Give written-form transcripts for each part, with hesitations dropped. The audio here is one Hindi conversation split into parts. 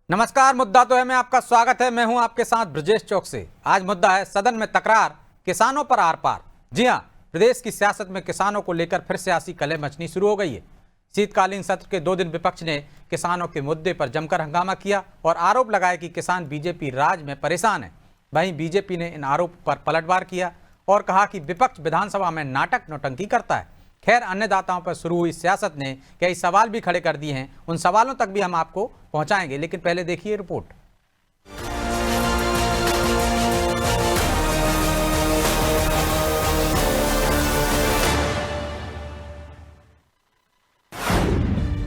नमस्कार, मुद्दा तो है में आपका स्वागत है। मैं हूं आपके साथ ब्रजेश चौक से। आज मुद्दा है सदन में तकरार, किसानों पर आर पार। जी हां, प्रदेश की सियासत में किसानों को लेकर फिर सियासी कलह मचनी शुरू हो गई है। शीतकालीन सत्र के 2 दिन विपक्ष ने किसानों के मुद्दे पर जमकर हंगामा किया और आरोप लगाया कि किसान बीजेपी राज में परेशान है। वहीं बीजेपी ने इन आरोप पर पलटवार किया और कहा कि विपक्ष विधानसभा में नाटक नौटंकी करता है। खैर, अन्नदाताओं पर शुरू हुई सियासत ने कई सवाल भी खड़े कर दिए हैं। उन सवालों तक भी हम आपको पहुंचाएंगे, लेकिन पहले देखिए रिपोर्ट।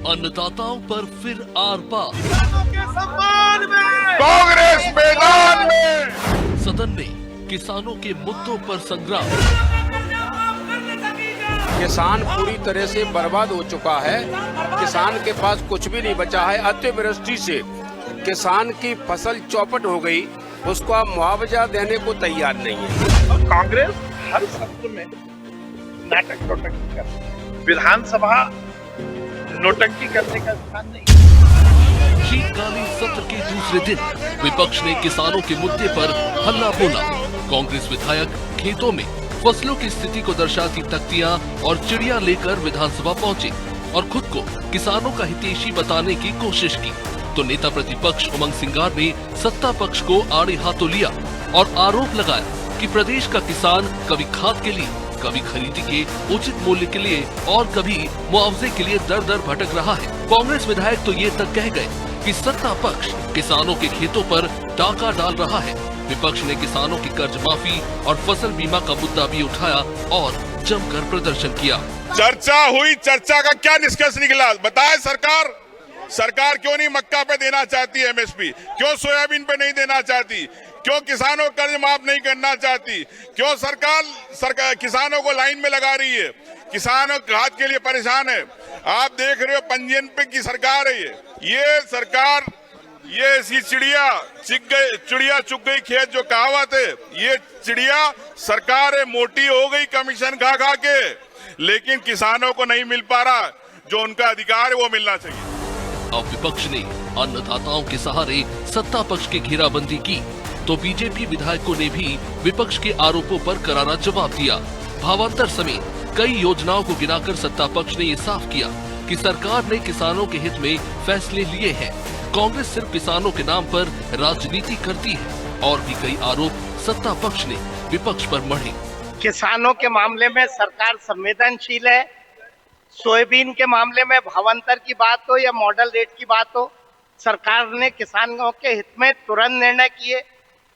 अन्नदाताओं पर फिर आर पार। किसानों के सम्मान में कांग्रेस मैदान में। सदन में किसानों के मुद्दों पर संग्राम। किसान पूरी तरह से बर्बाद हो चुका है। किसान के पास कुछ भी नहीं बचा है। अतिवृष्टि से किसान की फसल चौपट हो गई, उसको आप मुआवजा देने को तैयार नहीं है। और कांग्रेस हर सत्र में नाटक नौटंकी करती है। विधानसभा नौटंकी करने का स्थान नहीं। शीतकालीन सत्र के दूसरे दिन विपक्ष ने किसानों के मुद्दे पर हल्ला बोला। कांग्रेस विधायक खेतों में फसलों की स्थिति को दर्शाती तख्तियां और चिड़िया लेकर विधानसभा पहुंचे और खुद को किसानों का हितैषी बताने की कोशिश की, तो नेता प्रतिपक्ष उमंग सिंगार ने सत्ता पक्ष को आड़े हाथों लिया और आरोप लगाया कि प्रदेश का किसान कभी खाद के लिए, कभी खरीदी के उचित मूल्य के लिए और कभी मुआवजे के लिए दर दर भटक रहा है। कांग्रेस विधायक तो ये तक कह गए कि सत्ता पक्ष किसानों के खेतों पर डाका डाल रहा है। विपक्ष ने किसानों की कर्ज माफी और फसल बीमा का मुद्दा भी उठाया और जमकर प्रदर्शन किया। चर्चा हुई, चर्चा का क्या निष्कर्ष निकला बताए सरकार क्यों नहीं मक्का पे देना चाहती है एमएसपी, क्यों सोयाबीन पे नहीं देना चाहती, क्यों किसानों कर्ज माफ नहीं करना चाहती, क्यों सरकार किसानों को लाइन में लगा रही है, किसानों खाद के लिए परेशान है। आप देख रहे हो पंजीयन पे की सरकार है ये सरकार, ये ऐसी चिड़िया चुग गई खेत जो कहावत है, ये चिड़िया सरकार है मोटी हो गई कमीशन खा खा के, लेकिन किसानों को नहीं मिल पा रहा जो उनका अधिकार है वो मिलना चाहिए। अब विपक्ष ने अन्नदाताओं के सहारे सत्ता पक्ष की घेराबंदी की, तो बीजेपी विधायकों ने भी विपक्ष के आरोपों पर करारा जवाब दिया। भावांतर समेत कई योजनाओं को गिनाकर सत्ता पक्ष ने ये साफ किया कि सरकार ने किसानों के हित में फैसले लिए हैं। कांग्रेस सिर्फ किसानों के नाम पर राजनीति करती है और भी कई आरोप सत्ता पक्ष ने विपक्ष पर मढ़े। किसानों के मामले में सरकार संवेदनशील है। सोयाबीन के मामले में भावांतर की बात हो या मॉडल रेट की बात हो, सरकार ने किसानों के हित में तुरंत निर्णय किए।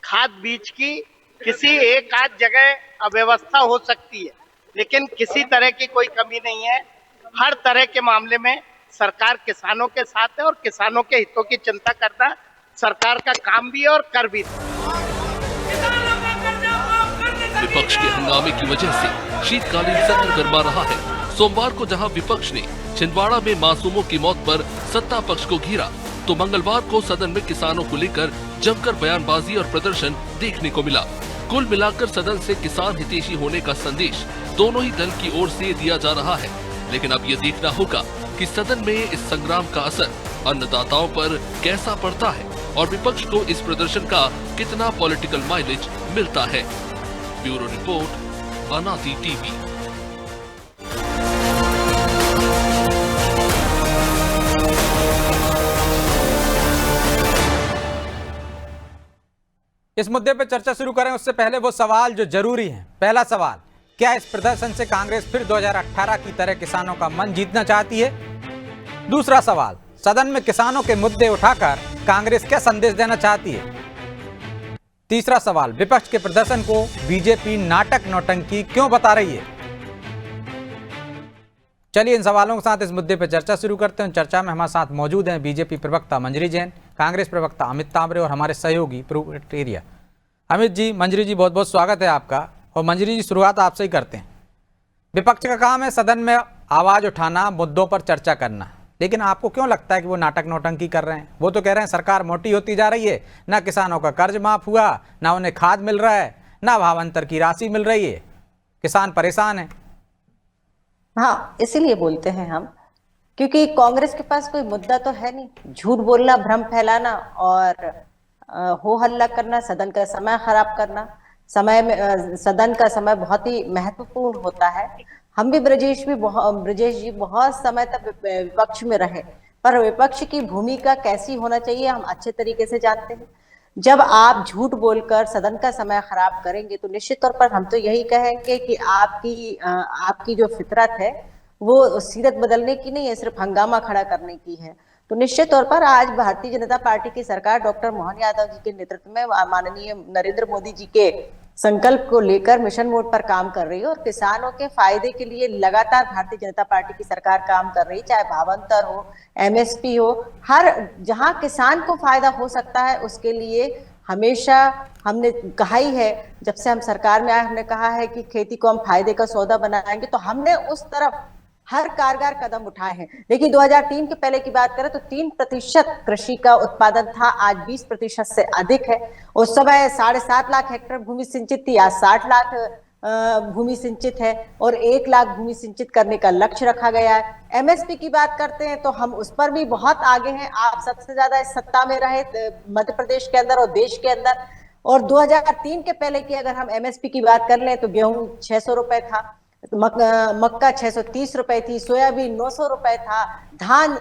खाद बीज की किसी एक आध जगह अव्यवस्था हो सकती है, लेकिन किसी तरह की कोई कमी नहीं है। हर तरह के मामले में सरकार किसानों के साथ है और किसानों के हितों की चिंता करना सरकार का काम भी है और कर भी है। विपक्ष के हंगामे की वजह से शीतकालीन सत्र गरमा रहा है। सोमवार को जहां विपक्ष ने छिंदवाड़ा में मासूमों की मौत पर सत्ता पक्ष को घेरा, तो मंगलवार को सदन में किसानों को लेकर जमकर बयानबाजी और प्रदर्शन देखने को मिला। कुल मिलाकर सदन से किसान हितैषी होने का संदेश दोनों ही दल की ओर से दिया जा रहा है, लेकिन अब ये देखना होगा कि सदन में इस संग्राम का असर अन्नदाताओं पर कैसा पड़ता है और विपक्ष को इस प्रदर्शन का कितना पॉलिटिकल माइलेज मिलता है। ब्यूरो रिपोर्ट, अनादि टीवी। इस मुद्दे पर चर्चा शुरू करें उससे पहले वो सवाल जो जरूरी हैं। पहला सवाल, क्या इस प्रदर्शन से कांग्रेस फिर 2018 की तरह किसानों का मन जीतना चाहती है? दूसरा सवाल, सदन में किसानों के मुद्दे उठाकर कांग्रेस क्या संदेश देना चाहती है? तीसरा सवाल, विपक्ष के प्रदर्शन को बीजेपी नाटक नौटंकी क्यों बता रही है? चलिए इन सवालों के साथ इस मुद्दे पर चर्चा शुरू करते हैं। चर्चा में हमारे साथ मौजूद हैं बीजेपी प्रवक्ता मंजरी जैन, कांग्रेस प्रवक्ता अमित तांबरे और हमारे सहयोगी प्रूफ एरिया। अमित जी, मंजरी जी, बहुत बहुत स्वागत है आपका। और मंजरी जी, शुरुआत आपसे ही करते हैं। विपक्ष का काम है सदन में आवाज उठाना, मुद्दों पर चर्चा करना, लेकिन आपको क्यों लगता है कि वो नाटक नौटंकी कर रहे हैं? वो तो कह रहे हैं सरकार मोटी होती जा रही है, ना किसानों का कर्ज माफ हुआ, ना उन्हें खाद मिल रहा है, ना भावांतर की राशि मिल रही है, किसान परेशान है। हाँ, इसीलिए बोलते हैं हम क्योंकि कांग्रेस के पास कोई मुद्दा तो है नहीं, झूठ बोलना, भ्रम फैलाना और हो हल्ला करना, सदन का समय खराब करना। सदन का समय बहुत ही महत्वपूर्ण होता है। हम भी ब्रजेश जी बहुत समय तक विपक्ष में रहे, पर विपक्ष की भूमिका कैसी होना चाहिए हम अच्छे तरीके से जानते हैं। जब आप झूठ बोलकर सदन का समय खराब करेंगे तो निश्चित तौर पर हम तो यही कहेंगे कि आपकी जो फितरत है वो सीरत बदलने की नहीं है, सिर्फ हंगामा खड़ा करने की है। तो निश्चित तौर पर आज भारतीय जनता पार्टी की सरकार डॉक्टर मोहन यादव जी के नेतृत्व में माननीय नरेंद्र मोदी जी के संकल्प को लेकर मिशन मोड पर काम कर रही है और किसानों के फायदे के लिए लगातार भारतीय जनता पार्टी की सरकार काम कर रही है। चाहे भावांतर हो, एमएसपी हो, हर जहां किसान को फायदा हो सकता है उसके लिए हमेशा हमने कहा ही है। जब से हम सरकार में आए हमने कहा है कि खेती को हम फायदे का सौदा बनाएंगे, तो हमने उस तरफ हर कारगर कदम उठाए हैं। देखिए 2003 के पहले की बात करें तो 3% कृषि का उत्पादन था, आज 20% से अधिक है। उस समय 7.5 लाख हेक्टेयर भूमि सिंचित थी, आज 60 लाख भूमि सिंचित है और 1 लाख भूमि सिंचित करने का लक्ष्य रखा गया है। एमएसपी की बात करते हैं तो हम उस पर भी बहुत आगे हैं। आप सबसे ज्यादा इस सत्ता में रहे मध्य प्रदेश के अंदर और देश के अंदर। और 2003 के पहले की अगर हम एमएसपी की बात कर लें तो गेहूं 600 रुपए था, मक्का 630 रुपए थी, सोयाबीन 900 रुपए था, धान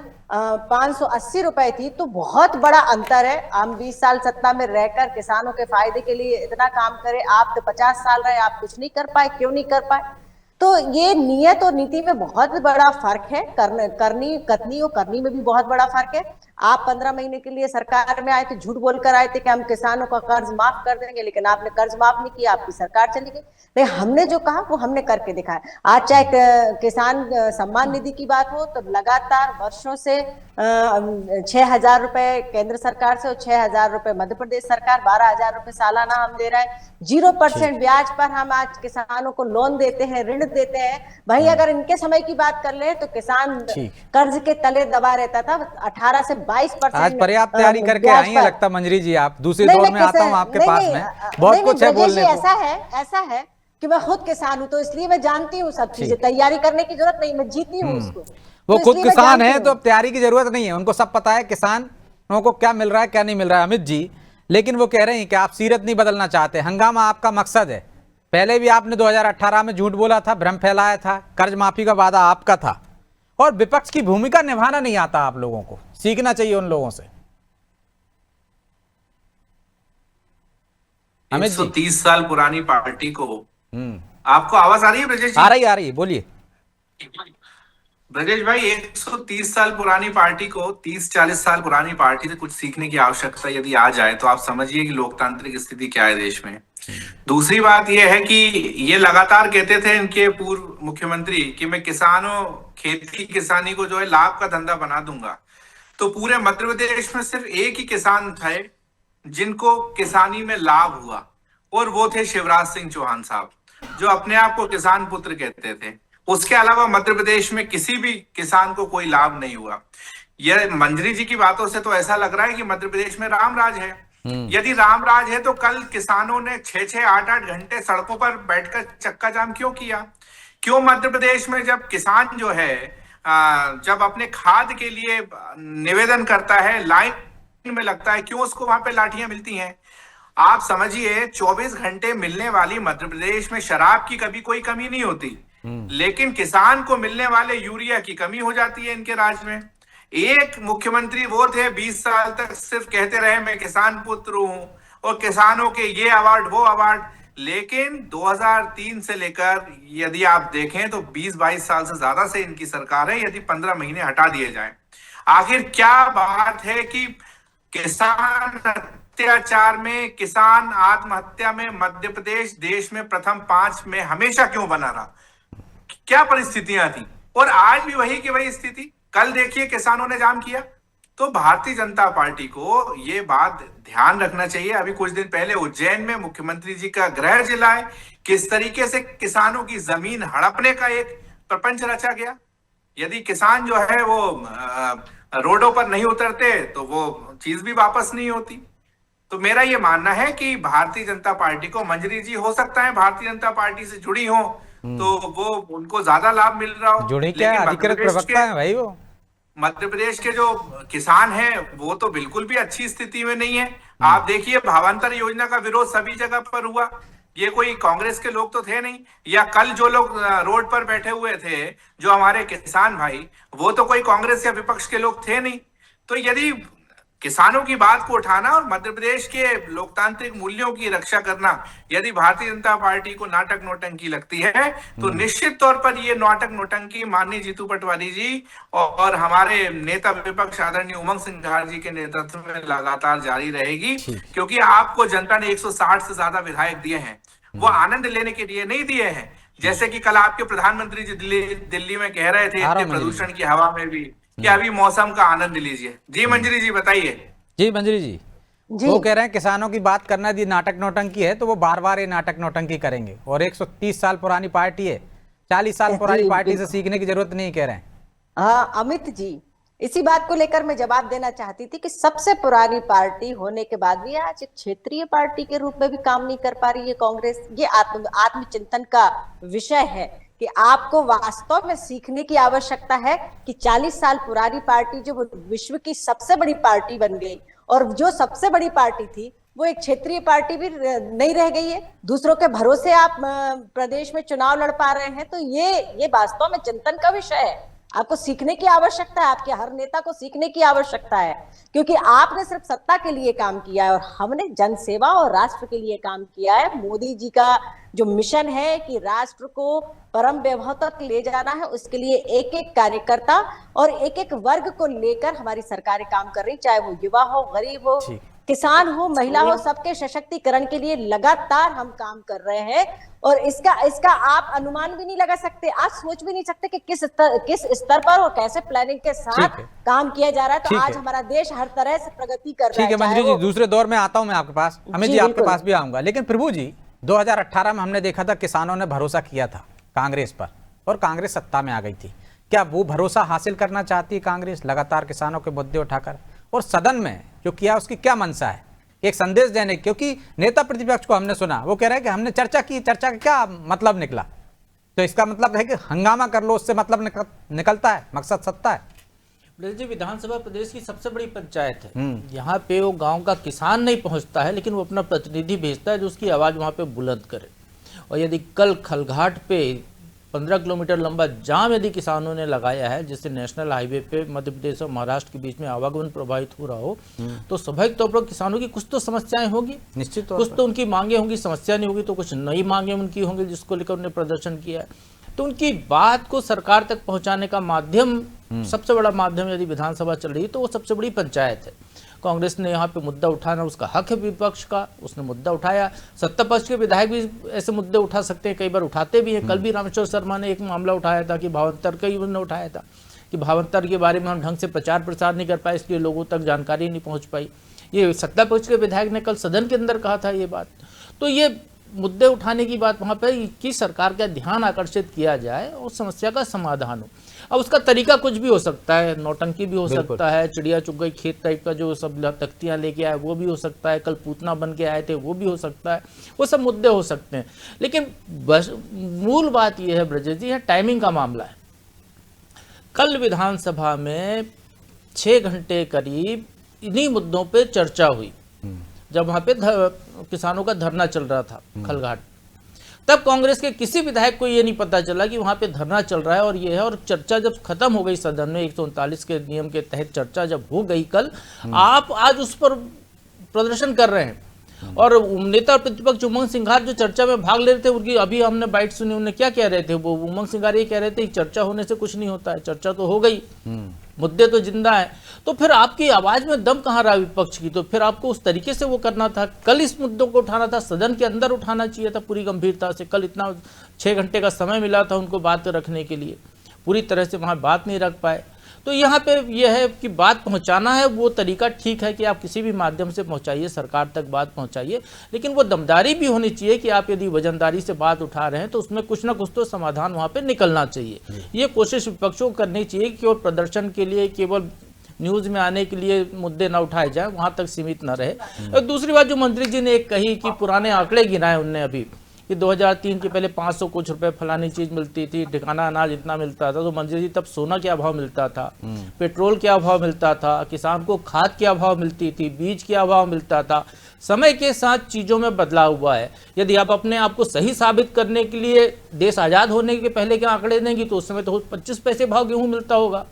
580 रुपए थी। तो बहुत बड़ा अंतर है। हम 20 साल सत्ता में रहकर किसानों के फायदे के लिए इतना काम करें, आप तो 50 साल रहे, आप कुछ नहीं कर पाए। क्यों नहीं कर पाए? तो ये नियत और नीति में बहुत बड़ा फर्क है। कथनी और करनी में भी बहुत बड़ा फर्क है। आप 15 महीने के लिए सरकार में आए थे, झूठ बोलकर आए थे कि हम किसानों का कर्ज माफ कर देंगे, लेकिन आपने कर्ज माफ नहीं किया, आपकी सरकार चली गई। नहीं, हमने जो कहा वो हमने करके दिखाया। आज चाहे किसान सम्मान निधि की बात हो तो लगातार वर्षों से 6,000 रुपए केंद्र सरकार से और 6,000 रुपए मध्य प्रदेश सरकार, 12,000 रुपए सालाना हम दे रहे हैं। 0% ब्याज पर हम आज किसानों को लोन देते हैं, ऋण देते हैं। वहीं अगर इनके समय की बात कर ले तो किसान कर्ज के तले दबा रहता था। 18 से 22% आज पर्याप्त तैयारी करके आई है लगता मंजरी जी। आप दूसरे दौर में आता हूँ आपके पास में, बहुत कुछ है बोलने को। ऐसा है कि मैं खुद किसान हूं तो इसलिए मैं जानती हूँ सब चीजें। तैयारी करने की जरूरत नहीं, मैं जीती हूँ उसको। वो तो खुद किसान है तो अब तैयारी की जरूरत नहीं है, उनको सब पता है किसानों को क्या मिल रहा है क्या नहीं मिल रहा है। अमित जी, लेकिन वो कह रहे हैं कि आप सीरत नहीं बदलना चाहते, हंगामा आपका मकसद है। पहले भी आपने 2018 में झूठ बोला था, भ्रम फैलाया था, कर्ज माफी का वादा आपका था और विपक्ष की भूमिका निभाना नहीं आता आप लोगों को। सीखना चाहिए उन लोगों से। 130 साल पुरानी पार्टी को आपको आवाज आ रही है ब्रजेश जी? आ रही है, बोलिए। ब्रजेश भाई, 130 साल पुरानी पार्टी को 30-40 साल पुरानी पार्टी से कुछ सीखने की आवश्यकता यदि आ जाए तो आप समझिए कि लोकतांत्रिक स्थिति क्या है देश में। दूसरी बात यह है कि ये लगातार कहते थे इनके पूर्व मुख्यमंत्री कि मैं किसानों, खेती किसानी को जो है लाभ का धंधा बना दूंगा। तो पूरे मध्य प्रदेश में सिर्फ एक ही किसान थे जिनको किसानी में लाभ हुआ और वो थे शिवराज सिंह चौहान साहब, जो अपने आप को किसान पुत्र कहते थे। उसके अलावा मध्य प्रदेश में किसी भी किसान को कोई लाभ नहीं हुआ। यह मंजरी जी की बातों से तो ऐसा लग रहा है कि मध्य प्रदेश में राम राज है। यदि राम राज है तो कल किसानों ने 6-6, 8-8 घंटे सड़कों पर बैठकर चक्का जाम क्यों किया? क्यों मध्य प्रदेश में जब किसान जो है जब अपने खाद के लिए निवेदन करता है, लाइन में लगता है, क्यों उसको वहां पे लाठियां मिलती हैं? आप समझिए 24 घंटे मिलने वाली मध्य प्रदेश में शराब की कभी कोई कमी नहीं होती, लेकिन किसान को मिलने वाले यूरिया की कमी हो जाती है इनके राज्य में। एक मुख्यमंत्री वो थे 20 साल तक सिर्फ कहते रहे मैं किसान पुत्र हूं और किसानों के ये अवार्ड वो अवार्ड, लेकिन 2003 से लेकर यदि आप देखें तो 20-22 साल से ज्यादा से इनकी सरकार है। यदि 15 महीने हटा दिए जाएं, आखिर क्या बात है कि किसान अत्याचार में, किसान आत्महत्या में मध्य प्रदेश देश में प्रथम 5 में हमेशा क्यों बना रहा? क्या परिस्थितियां थी? और आज भी वही की वही स्थिति। कल देखिए किसानों ने जाम किया। तो भारतीय जनता पार्टी को ये बात ध्यान रखना चाहिए। अभी कुछ दिन पहले उज्जैन में मुख्यमंत्री जी का गृह जिला है, किस तरीके से किसानों की जमीन हड़पने का एक प्रपंच रचा गया। यदि किसान जो है वो रोडों पर नहीं उतरते तो वो चीज भी वापस नहीं होती। तो मेरा ये मानना है कि भारतीय जनता पार्टी को, मंजरी जी हो सकता है भारतीय जनता पार्टी से जुड़ी हो तो वो उनको ज्यादा लाभ मिल रहा हो, जुड़ी क्या, अधिकृत प्रवक्ता है भाई वो। मध्य प्रदेश के जो किसान हैं वो तो बिल्कुल भी अच्छी स्थिति में नहीं है। आप देखिए भावांतर योजना का विरोध सभी जगह पर हुआ, ये कोई कांग्रेस के लोग तो थे नहीं, या कल जो लोग रोड पर बैठे हुए थे जो हमारे किसान भाई, वो तो कोई कांग्रेस या विपक्ष के लोग थे नहीं। तो यदि किसानों की बात को उठाना और मध्य प्रदेश के लोकतांत्रिक मूल्यों की रक्षा करना यदि भारतीय जनता पार्टी को नाटक नौटंकी लगती है, तो निश्चित तौर पर ये नाटक नौटंकी माननीय जीतू पटवारी जी और हमारे नेता विपक्ष आदरणीय उमंग सिंघार जी के नेतृत्व में लगातार जारी रहेगी। क्योंकि आपको जनता ने 160 से ज्यादा विधायक दिए हैं, वो आनंद लेने के लिए नहीं दिए हैं। जैसे कि कल आपके प्रधानमंत्री जी दिल्ली में कह रहे थे इतने प्रदूषण की हवा में भी कि अभी मौसम का आनंद लीजिए। जी मंजरी जी बताइए। जी मंजरी जी, वो कह रहे हैं किसानों की बात करना यदि नाटक नौटंकी है तो वो बार बार ये नाटक नौटंकी करेंगे, और 130 साल पुरानी पार्टी है, 40 साल पुरानी पार्टी से सीखने की जरूरत नहीं कह रहे हैं। हाँ अमित जी, इसी बात को लेकर मैं जवाब देना चाहती थी कि सबसे पुरानी पार्टी होने के बाद भी आज एक क्षेत्रीय पार्टी के रूप में भी काम नहीं कर पा रही है कांग्रेस। ये आत्मचिंतन का विषय है कि आपको वास्तव में सीखने की आवश्यकता है कि 40 साल पुरानी पार्टी जो विश्व की सबसे बड़ी पार्टी बन गई, और जो सबसे बड़ी पार्टी थी वो एक क्षेत्रीय पार्टी भी नहीं रह गई है। दूसरों के भरोसे आप प्रदेश में चुनाव लड़ पा रहे हैं, तो ये वास्तव में चिंतन का विषय है। आपको सीखने की आवश्यकता है, आपके हर नेता को सीखने की आवश्यकता है, क्योंकि आपने सिर्फ सत्ता के लिए काम किया है और हमने जनसेवा और राष्ट्र के लिए काम किया है। मोदी जी का जो मिशन है कि राष्ट्र को परम वैभव तक ले जाना है, उसके लिए एक एक कार्यकर्ता और एक एक वर्ग को लेकर हमारी सरकारें काम कर रही, चाहे वो युवा हो, गरीब हो, किसान हो, महिला हो, सबके सशक्तिकरण के लिए लगातार हम काम कर रहे हैं। और इसका आप अनुमान भी नहीं लगा सकते, आप सोच भी नहीं सकते कि किस स्तर पर और कैसे प्लानिंग के साथ काम किया जा रहा है। तो आज हमारा देश हर तरह से प्रगति कर रहा है। ठीक है मंजरी जी, दूसरे दौर में आता हूं मैं आपके पास, अमित जी आपके पास भी आऊंगा। लेकिन प्रभु जी, 2018 में हमने देखा था किसानों ने भरोसा किया था कांग्रेस पर और कांग्रेस सत्ता में आ गई थी। क्या वो भरोसा हासिल करना चाहती है कांग्रेस लगातार किसानों के मुद्दे उठाकर, और सदन में जो किया उसकी क्या मंशा है, एक संदेश देने? क्योंकि नेता प्रतिपक्ष को हमने सुना, वो कह रहे हैं कि हमने चर्चा की, चर्चा का क्या मतलब निकला? तो इसका मतलब है कि हंगामा कर लो, उससे मतलब निकलता है, मकसद सत्ता है। जी, विधानसभा प्रदेश की सबसे बड़ी पंचायत है। यहाँ पे वो गांव का किसान नहीं पहुँचता है, लेकिन वो अपना प्रतिनिधि भेजता है जो उसकी आवाज़ वहाँ पे बुलंद करे। और यदि कल खलघाट पे 15 किलोमीटर लंबा जाम यदि किसानों ने लगाया है, जिससे नेशनल हाईवे पे मध्य प्रदेश और महाराष्ट्र के बीच में आवागमन प्रभावित हो रहा हो, तो स्वाभाविक तौर पर किसानों की कुछ तो समस्याएं होगी, निश्चित कुछ तो उनकी मांगे होंगी, समस्या नहीं होगी तो कुछ नई मांगे उनकी होंगी जिसको लेकर उन्होंने प्रदर्शन किया है। तो उनकी बात को सरकार तक पहुंचाने का माध्यम, सबसे बड़ा माध्यम यदि विधानसभा चल रही है तो वो सबसे बड़ी पंचायत है। कांग्रेस ने यहाँ पे मुद्दा उठाना, उसका हक है विपक्ष का, उसने मुद्दा उठाया। सत्ता पक्ष के विधायक भी ऐसे मुद्दे उठा सकते हैं, कई बार उठाते भी हैं। कल भी रामेश्वर शर्मा ने एक मामला उठाया था कि भावांतर का ही उन्होंने उठाया था कि भावांतर के बारे में हम ढंग से प्रचार प्रसार नहीं कर पाए, इसलिए लोगों तक जानकारी नहीं पहुँच पाई। ये सत्ता पक्ष के विधायक ने कल सदन के अंदर कहा था ये बात। तो ये मुद्दे उठाने की बात वहाँ पर कि सरकार का ध्यान आकर्षित किया जाए और समस्या का समाधान हो। अब उसका तरीका कुछ भी हो सकता है, नौटंकी भी हो सकता है, चिड़िया चुग गई खेत टाइप का जो सब तख्तियां लेके आए वो भी हो सकता है, कल पूतना बन के आए थे वो भी हो सकता है, वो सब मुद्दे हो सकते हैं। लेकिन बस मूल बात यह है ब्रजेश जी, टाइमिंग का मामला है। कल विधानसभा में 6 घंटे करीब इन्हीं मुद्दों पर चर्चा हुई, जब वहां पे किसानों का धरना चल रहा था खलघाट। तब कांग्रेस के किसी विधायक को ये नहीं पता चला कि वहां पे धरना चल रहा है और ये है। और चर्चा जब खत्म हो गई सदन में 139 के नियम के तहत चर्चा जब हो गई कल, आप आज उस पर प्रदर्शन कर रहे हैं। और नेता प्रतिपक्ष उमंग सिंघार जो चर्चा में भाग ले रहे थे, उनकी अभी हमने बाइट सुनी, उन्हें क्या कह रहे थे? वो उमंग सिंघार ये कह रहे थे कि चर्चा होने से कुछ नहीं होता है, चर्चा तो हो गई, मुद्दे तो जिंदा है। तो फिर आपकी आवाज में दम कहाँ रहा विपक्ष की? तो फिर आपको उस तरीके से वो करना था, कल इस मुद्दों को उठाना था, सदन के अंदर उठाना चाहिए था पूरी गंभीरता से। कल इतना 6 घंटे का समय मिला था उनको बात रखने के लिए, पूरी तरह से वहाँ बात नहीं रख पाए। तो यहाँ पे यह है कि बात पहुँचाना है, वो तरीका ठीक है कि आप किसी भी माध्यम से पहुँचाइए, सरकार तक बात पहुँचाइए, लेकिन वो दमदारी भी होनी चाहिए कि आप यदि वजनदारी से बात उठा रहे हैं तो उसमें कुछ ना कुछ तो समाधान वहाँ पे निकलना चाहिए। ये कोशिश विपक्षों को करनी चाहिए कि केवल प्रदर्शन के लिए, केवल न्यूज में आने के लिए मुद्दे ना उठाए जाए, वहां तक सीमित ना रहे। और दूसरी बात जो मंत्री जी ने एक कही कि पुराने आंकड़े गिनाए उनने अभी कि 2003 के पहले 500 कुछ रुपए फलानी चीज मिलती थी, ठिकाना अनाज इतना मिलता था, तो मंजरी जी तब सोना क्या भाव मिलता था, पेट्रोल क्या भाव मिलता था, किसान को खाद क्या भाव मिलती थी, बीज क्या भाव मिलता था। समय के साथ चीजों में बदलाव हुआ है। यदि आप अपने आप को सही साबित करने के लिए देश आजाद होने के पहले के आंकड़े देंगी तो उस समय तो 25 पैसे भाव गेहूं मिलता होगा।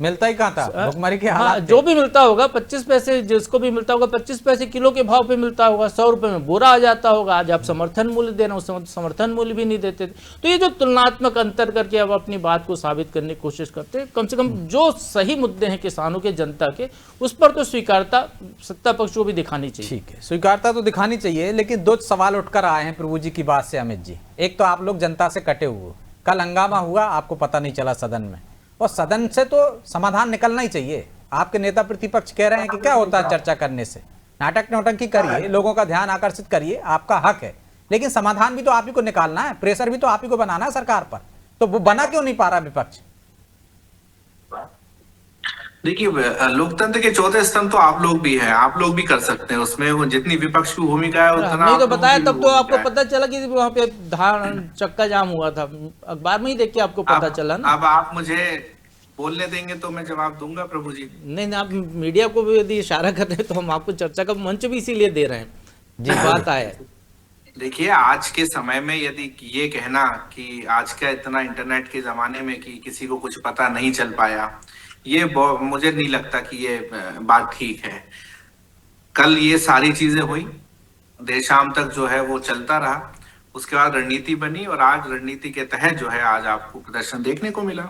मिलता ही कहाँ था, भुखमरी के हाँ, हालात जो भी मिलता होगा 25 पैसे, जिसको भी मिलता होगा 25 पैसे किलो के भाव पे मिलता होगा, 100 रुपए में बोरा आ जाता होगा। आज आप समर्थन मूल्य दे रहे हो, उस समय समर्थन मूल्य भी नहीं देते थे। तो ये जो तुलनात्मक अंतर करके अब अपनी बात को साबित करने की कोशिश करते हैं, कम से कम जो सही मुद्दे हैं किसानों के, जनता के, उस पर तो स्वीकारता सत्ता पक्ष को भी दिखानी चाहिए। ठीक है, स्वीकारता तो दिखानी चाहिए, लेकिन दो सवाल उठकर आए हैं प्रभु जी की बात से। अमित जी, एक तो आप लोग जनता से कटे हुए, कल हंगामा हुआ, आपको पता नहीं चला सदन में, और सदन से तो समाधान निकलना ही चाहिए। आपके नेता प्रतिपक्ष कह रहे हैं कि क्या होता है चर्चा करने से, नाटक नौटंकी करिए, लोगों का ध्यान आकर्षित करिए, आपका हक है, लेकिन समाधान भी तो आप ही को निकालना है, प्रेशर भी तो आप ही को बनाना है सरकार पर। तो वो बना क्यों नहीं पा रहा विपक्ष? देखिए, लोकतंत्र के चौथे स्तंभ तो आप लोग भी हैं, आप लोग भी कर सकते हैं उसमें, वो जितनी विपक्ष की भूमिका है उतना नहीं तो आप लोग बताया, की तब तो आपको भूमिका है। पता चला कि वहाँ पे धान चक्का जाम हुआ था, अखबार में ही देख के आपको पता चला ना। अब आप मुझे बोलने देंगे तो मैं जवाब दूंगा प्रभु जी। नहीं, आप मीडिया को भी यदि इशारा कर रहे हैं तो हम आपको चर्चा का मंच भी इसीलिए दे रहे हैं जी। बात आए, देखिए, आज के समय में यदि ये कहना कि आज का इतना इंटरनेट के जमाने में कि किसी को कुछ पता नहीं चल पाया, ये मुझे नहीं लगता कि ये बात ठीक है। कल ये सारी चीजें हुई, देर शाम तक जो है वो चलता रहा, उसके बाद रणनीति बनी, और आज रणनीति के तहत जो है आज आपको प्रदर्शन देखने को मिला।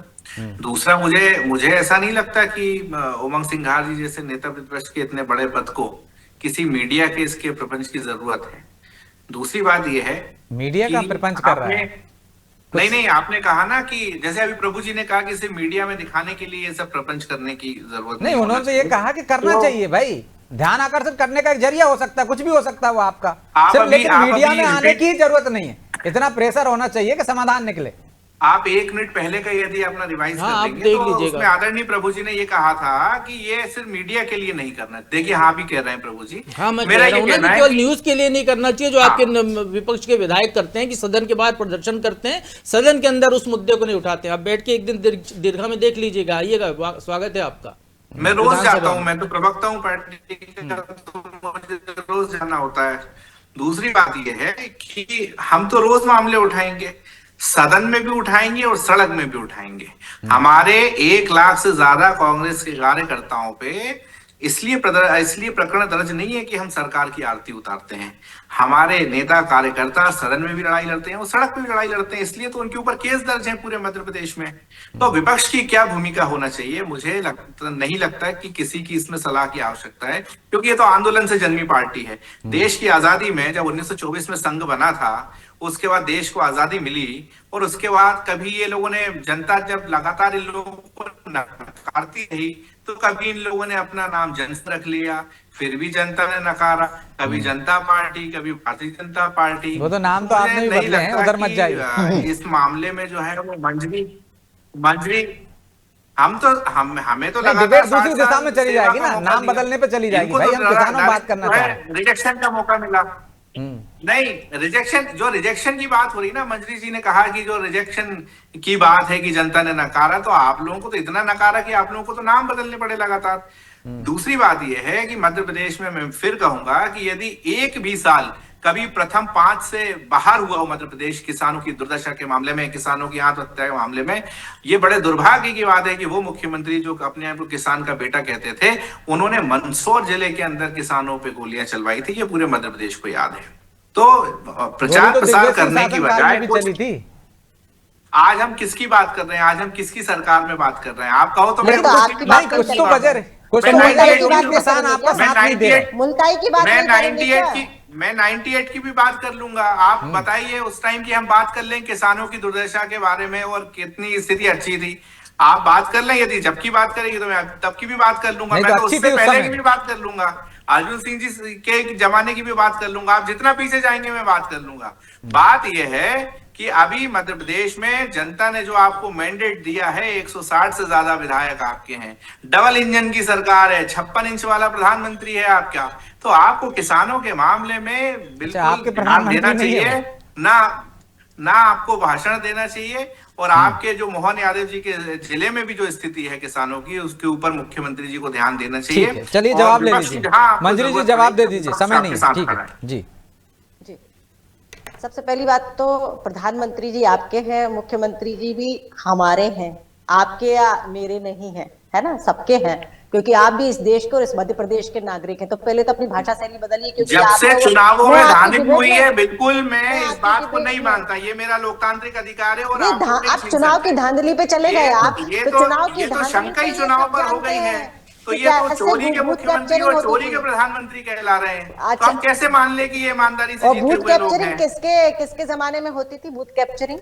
दूसरा, मुझे ऐसा नहीं लगता कि उमंग सिंघार जी जैसे नेता प्रतिपक्ष के इतने बड़े पद को किसी मीडिया के इसके प्रपंच की जरूरत है। दूसरी बात यह है, मीडिया का प्रपंच कर रहा है। नहीं, आपने कहा ना कि जैसे अभी प्रभु जी ने कहा कि इसे मीडिया में दिखाने के लिए ये सब प्रपंच करने की जरूरत नहीं, उन्होंने तो ये कहा कि करना चाहिए भाई, ध्यान आकर्षित करने का एक जरिया हो सकता है, कुछ भी हो सकता है वो आपका, सिर्फ लेकिन मीडिया में आने की जरूरत नहीं है, इतना प्रेशर होना चाहिए कि समाधान निकले। आप 1 मिनट पहले का यदि अपना रिवाइज कर देंगे तो उसमें आदरणीय प्रभु जी ने ये कहा था कि ये सिर्फ मीडिया के लिए नहीं करना। देखिए, हाँ भी कह रहे हैं प्रभु जी। हाँ, मैं मेरा ये कहना है केवल न्यूज के लिए नहीं करना चाहिए जो आपके विपक्ष के विधायक करते हैं कि सदन के बाहर प्रदर्शन करते हैं, सदन के अंदर उस मुद्दे को नहीं उठाते हैं। आप बैठ के एक दिन दीर्घा में देख लीजिएगा, आइएगा, स्वागत है आपका। मैं रोज जाता हूँ, मैं तो प्रवक्ता हूँ पार्टी का, तो मुझे रोज जाना होता है। दूसरी बात यह है कि हम तो रोज मामले उठाएंगे, सदन में भी उठाएंगे और सड़क में भी उठाएंगे। हमारे 1 लाख से ज्यादा कांग्रेस के कार्यकर्ताओं पे इसलिए प्रकरण दर्ज नहीं है कि हम सरकार की आरती उतारते हैं। हमारे नेता कार्यकर्ता सदन में भी लड़ाई लड़ते हैं और सड़क पे भी लड़ाई लड़ते हैं, इसलिए तो उनके ऊपर केस दर्ज है पूरे मध्य प्रदेश में। तो विपक्ष की क्या भूमिका होना चाहिए, मुझे नहीं लगता कि किसी की इसमें सलाह की आवश्यकता है, क्योंकि ये तो आंदोलन से जन्मी पार्टी है। देश की आजादी में जब 1924 में संघ बना था, उसके बाद देश को आजादी मिली, और उसके बाद कभी ये लोगों ने, जनता जब लगातार इन लोगों को नकारती रही, तो कभी इन लोगों ने अपना नाम जनता रख लिया, फिर भी जनता ने नकारा, कभी जनता पार्टी, कभी भारतीय जनता पार्टी। वो तो नाम तो आपने भी बदले हैं, उधर मत जाइए। इस मामले में जो है वो मंजरी हमें तो डिबेट दूसरी दिशा में चली जाएगी ना, नाम बदलने पे चली जाएगी भाई, हम किसानों बात करना चाह रहे हैं। रिजेक्शन का मौका मिला। नहीं, रिजेक्शन की बात हो रही ना, मंजरी जी ने कहा कि जो रिजेक्शन की बात है कि जनता ने नकारा, तो आप लोगों को तो इतना नकारा कि आप लोगों को तो नाम बदलने पड़े लगातार। दूसरी बात यह है कि मध्य प्रदेश में मैं फिर कहूंगा कि यदि एक भी साल कभी प्रथम 5 से बाहर हुआ हो मध्य प्रदेश किसानों की दुर्दशा के मामले में, किसानों की आत्महत्या के मामले में, ये बड़े दुर्भाग्य की बात है कि वो मुख्यमंत्री जो अपने आप को किसान का बेटा कहते थे, उन्होंने मंदसौर जिले के अंदर किसानों पे गोलियां चलवाई थी। ये पूरे मध्य प्रदेश को याद है। तो प्रचार प्रसार करने की बजाय आज हम किसकी बात कर रहे हैं, आज हम किसकी सरकार में बात कर रहे हैं? आप कहो तो मैं कुछ तो वजह है, कुछ तो किसान आपका साथ नहीं दे रहे। मुल्ताई की बात मैं 98 की भी बात कर लूंगा। आप बताइए उस टाइम की हम बात कर लें किसानों की दुर्दशा के बारे में और कितनी स्थिति अच्छी थी। आप बात कर लें, यदि जब की बात करेंगे तो मैं तब की भी बात कर लूंगा, मैं तो उससे पहले की भी बात कर लूंगा, अर्जुन सिंह जी के जमाने की भी बात कर लूंगा। आप जितना पीछे जाएंगे मैं बात कर लूंगा। बात यह है कि अभी मध्य प्रदेश में जनता ने जो आपको मैंडेट दिया है, 160 से ज्यादा विधायक आपके हैं, डबल इंजन की सरकार है, 56 इंच वाला प्रधानमंत्री है आपका, तो आपको किसानों के मामले में बिल्कुल ध्यान देना चाहिए। ना आपको भाषण देना चाहिए, और आपके जो मोहन यादव जी के जिले में भी जो स्थिति है किसानों की, उसके ऊपर मुख्यमंत्री जी को ध्यान देना चाहिए। ठीक है, चलिए जवाब ले लीजिए, मंजरी जी जवाब दे दीजिए, समय नहीं है। ठीक है जी। जी, सबसे पहली बात तो प्रधानमंत्री जी आपके हैं, मुख्यमंत्री जी भी हमारे हैं, आपके या मेरे नहीं है, है ना, सबके हैं, क्योंकि आप भी इस देश के और इस मध्य प्रदेश के नागरिक हैं। तो पहले तो अपनी भाषा शैली बदलिए, क्योंकि जब से चुनावों में धांधली हुई है, में बिल्कुल मैं इस बात को नहीं मानता, ये मेरा लोकतांत्रिक अधिकार है। और आप चुनाव की धांधली पे चले गए, आप चुनाव की शंका ही चुनाव पर हो गई है, तो ये तो चोरी के मुख्यमंत्री और चोरी के प्रधानमंत्री कहला रहे हैं। तो हम कैसे मान ले कि ये ईमानदारी से जीते हुए लोग हैं? किसके जमाने में होती थी बूथ कैप्चरिंग?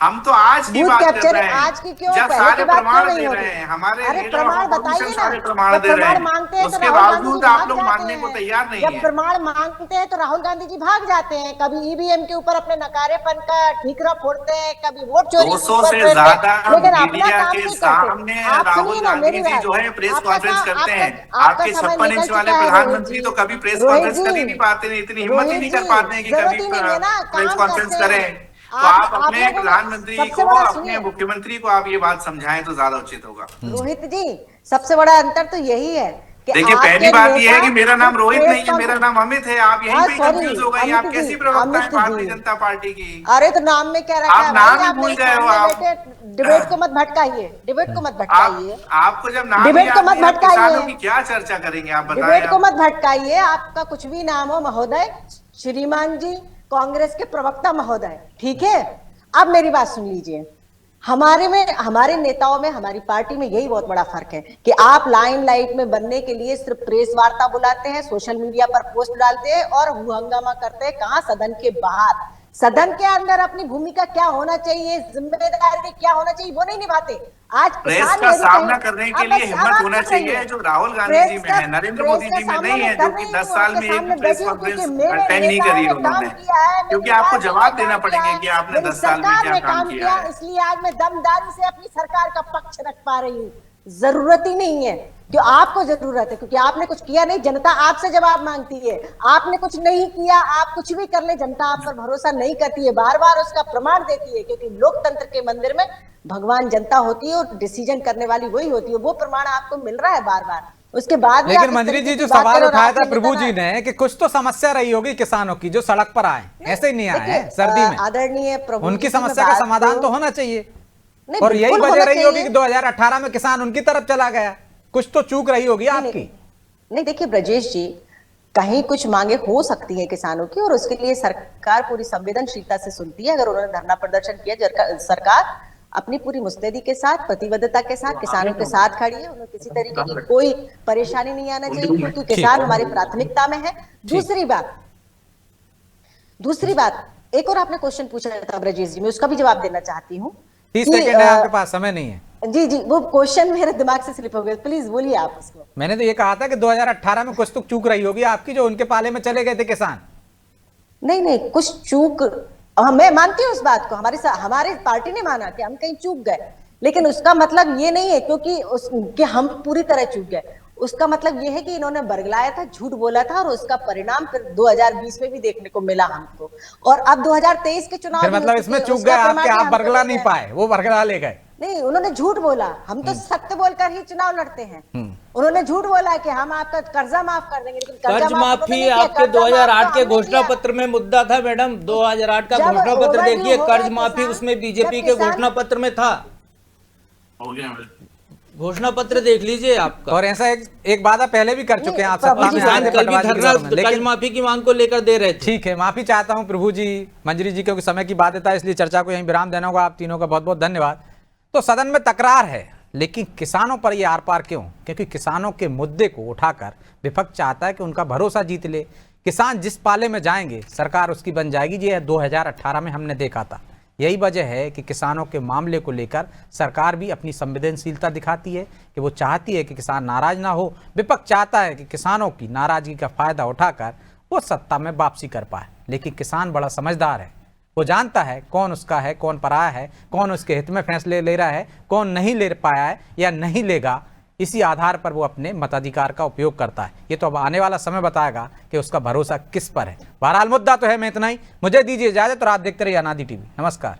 हम तो आज की बात कर रहे हैं, आज की क्यों, जब सारे प्रमाण दे रहे हैं, हमारे प्रमाण बताइए ना, प्रमाण दे रहे हैं, उसके बावजूद आप लोग मानने को तैयार नहीं जब प्रमाण मांगते हैं तो राहुल गांधी जी भाग जाते हैं, कभी ईवीएम के ऊपर अपने नकारेपन का ठीकरा फोड़ते हैं, कभी वोट चोरी 200 से ज्यादा मीडिया के सामने राहुल गांधी जी जो है प्रेस कॉन्फ्रेंस करते हैं। आपके 56 इंच वाले प्रधानमंत्री तो कभी प्रेस कॉन्फ्रेंस कर ही नहीं पाते हैं, इतनी हिम्मत ही नहीं कर पाते हैं कि कभी प्रेस कॉन्फ्रेंस करें। तो आप अपने प्रधानमंत्री को, अपने मुख्यमंत्री को आप ये बात समझाएं तो ज्यादा उचित होगा। रोहित जी, सबसे बड़ा अंतर तो यही है कि देखिए, पहली बात ये है कि मेरा नाम रोहित नहीं है, मेरा नाम अमित है। आप यहीं पे कंफ्यूज हो गई, आप कैसी प्रवक्ता है भारतीय जनता पार्टी की? अरे तो नाम में क्या रखा है? आप नाम ही भूल गए हो। आप डिबेट को मत भटकाइए, डिबेट को मत भटकाइए। आपको जब नाम डिबेट को मत भटकाइए, की क्या चर्चा करेंगे आप बताएं? डिबेट को मत भटकाइए, आपका कुछ भी नाम हो महोदय, श्रीमान जी, कांग्रेस के प्रवक्ता महोदय, ठीक है। अब मेरी बात सुन लीजिए, हमारे नेताओं में, हमारी पार्टी में यही बहुत बड़ा फर्क है कि आप लाइमलाइट में बनने के लिए सिर्फ प्रेस वार्ता बुलाते हैं, सोशल मीडिया पर पोस्ट डालते हैं और हंगामा करते हैं। कहां सदन के बाहर, सदन के अंदर अपनी भूमिका क्या होना चाहिए, जिम्मेदारी क्या होना चाहिए, वो नहीं निभाते। आज प्रेस का सामना करने के लिए हिम्मत होना चाहिए, जो राहुल गांधी जी में है, नरेंद्र मोदी जी में नहीं है, जो कि 10 साल में एक प्रेस कॉन्फ्रेंस अटेंड नहीं करी उन्होंने, क्योंकि आपको जवाब देना पड़ेगा कि आपने 10 साल में क्या काम किया है। इसलिए आज मैं दमदारी से अपनी सरकार का पक्ष रख पा रही हूँ। जरूरत ही नहीं है, जो आपको जरूरत है, क्योंकि आपने कुछ किया नहीं, जनता आपसे जवाब मांगती है। आपने कुछ नहीं किया, आप कुछ भी कर ले, जनता आप पर भरोसा नहीं करती है, बार बार उसका प्रमाण देती है, क्योंकि लोकतंत्र के मंदिर में भगवान जनता होती है और डिसीजन करने वाली वही होती है। वो प्रमाण आपको मिल रहा है बार बार। उसके बाद लेकिन मंत्री जी जो सवाल उठाया था प्रभु जी ने कि कुछ तो समस्या रही होगी किसानों की, जो सड़क पर आए, ऐसे ही नहीं आए हैं सर्दी में, आदरणीय प्रभु, उनकी समस्या का समाधान तो होना चाहिए। और यही वजह रही होगी कि 2018 में किसान उनकी तरफ चला गया, कुछ तो चूक रही होगी आपकी। नहीं, देखिए ब्रजेश जी, कहीं कुछ मांगे हो सकती है किसानों की, और उसके लिए सरकार पूरी संवेदनशीलता से सुनती है। अगर उन्होंने धरना प्रदर्शन किया, सरकार अपनी पूरी मुस्तैदी के साथ, प्रतिबद्धता के साथ किसानों के साथ खड़ी है। उन्हें किसी तरीके की कोई परेशानी नहीं आना चाहिए, क्योंकि किसान हमारी प्राथमिकता में है। दूसरी बात, एक और आपने क्वेश्चन पूछा था ब्रजेश जी, मैं उसका भी जवाब देना चाहती हूँ। 30 सेकंड है आपके पास, समय नहीं है। जी, वो क्वेश्चन मेरे दिमाग से स्लिप हो गया, प्लीज बोलिए आप उसको। मैंने तो ये कहा था कि 2018 में कुछ तो चूक रही होगी आपकी, जो उनके पाले में चले गए थे किसान। नहीं, कुछ चूक, मैं मानती हूँ उस बात को, हमारी पार्टी ने माना कि हम कहीं चूक गए, लेकिन उसका मतलब ये नहीं है क्योंकि हम पूरी तरह चूक गए। उसका मतलब ये है कि इन्होंने बरगलाया था, झूठ बोला था, और उसका परिणाम फिर 2020 में भी देखने को मिला हमको, और अब 2023 के चुनाव मतलब इसमें चूक गए आपके, आप बरगला नहीं पाए, वो बरगला ले गए। नहीं, उन्होंने झूठ बोला, हम तो सत्य बोलकर ही चुनाव लड़ते हैं। उन्होंने झूठ बोला कि हम आपका कर्जा माफ कर देंगे, लेकिन कर्ज माफी आपके 2008 के घोषणा पत्र में मुद्दा था मैडम। 2008 का घोषणा पत्र देखिए, कर्ज माफी उसमें बीजेपी के घोषणा पत्र में था। घोषणा पत्र देख लीजिए आपका। और ऐसा एक वादा पहले भी कर चुके हैं आप, सत्ता में आने कल भी धरना कर्ज माफी की मांग को लेकर दे रहे थे। ठीक है, माफी चाहता हूं प्रभु जी, मंजरी जी, क्योंकि समय की बाध्यता है, इसलिए चर्चा को यहीं विराम देना होगा। आप तीनों का बहुत बहुत धन्यवाद। तो सदन में तकरार है, लेकिन किसानों पर ये आर पार क्यों? क्योंकि किसानों के मुद्दे को उठाकर विपक्ष चाहता है कि उनका भरोसा जीत ले। किसान जिस पाले में जाएंगे सरकार उसकी बन जाएगी। ये 2018 में हमने देखा था। यही वजह है कि किसानों के मामले को लेकर सरकार भी अपनी संवेदनशीलता दिखाती है कि वो चाहती है कि किसान नाराज ना हो। विपक्ष चाहता है कि किसानों की नाराजगी का फायदा उठाकर वो सत्ता में वापसी कर पाए, लेकिन किसान बड़ा समझदार है। वो जानता है कौन उसका है, कौन पराया है, कौन उसके हित में फैसले ले रहा है, कौन नहीं ले पाया है या नहीं लेगा। इसी आधार पर वो अपने मताधिकार का उपयोग करता है। ये तो अब आने वाला समय बताएगा कि उसका भरोसा किस पर है। बहरहाल मुद्दा तो है, मैं इतना ही, मुझे दीजिए इजाजत और आप देखते रहिए अनादि टीवी। नमस्कार।